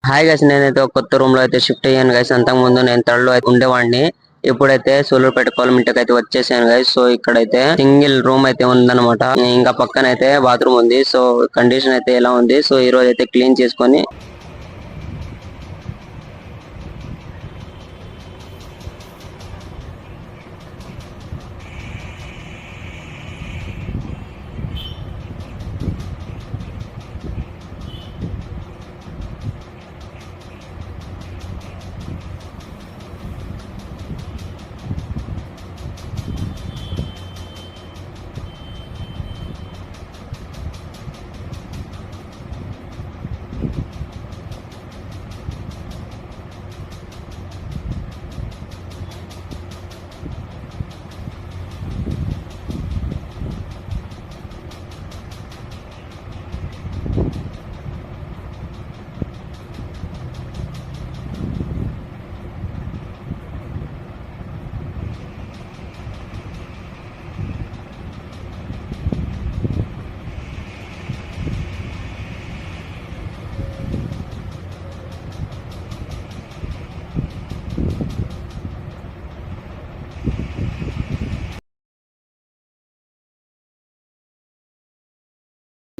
Hi guys, నేనైతే ఒక కొత్త రూమ్ లో అయితే షిఫ్ట్ అయ్యాను గైస్. అంతకు ముందు నేను థర్డ్ లో అయితే ఉండేవాడిని. ఇప్పుడైతే సూలూరుపేట కొలమింటికి అయితే వచ్చేసాను గైస్. సో ఇక్కడైతే సింగిల్ రూమ్ అయితే ఉందన్నమాట. ఇంకా పక్కన అయితే బాత్రూమ్ ఉంది. సో కండిషన్ అయితే ఎలా ఉంది. సో ఈ రోజు అయితే క్లీన్ చేసుకొని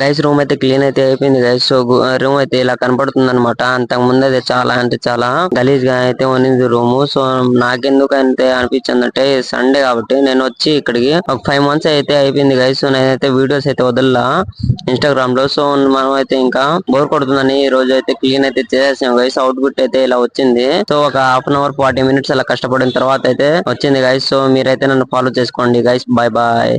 గైస్ రూమ్ అయితే క్లీన్ అయితే అయిపోయింది గైస్. సో రూమ్ అయితే ఇలా కనపడుతుంది అనమాట. అంతకు ముందు అయితే చాలా అంటే చాలా గలీజ్ గా అయితే ఉన్నింది రూమ్. సో నాకెందుకు అయితే అనిపించింది అంటే సండే కాబట్టి నేను వచ్చి ఇక్కడికి ఒక 5 months అయితే అయిపోయింది గైస్. సో నేనైతే వీడియోస్ అయితే వదల్లా ఇన్స్టాగ్రామ్ లో. సో మనం అయితే ఇంకా బోర్ కొడుతుందని ఈ రోజు అయితే క్లీన్ అయితే చేసేసాం గైస్. అవుట్పుట్ అయితే ఇలా వచ్చింది. సో ఒక హాఫ్ అన్ అవర్ 40 minutes అలా కష్టపడిన తర్వాత అయితే వచ్చింది గైస్. సో మీరైతే నన్ను ఫాలో చేసుకోండి గైస్. Bye bye.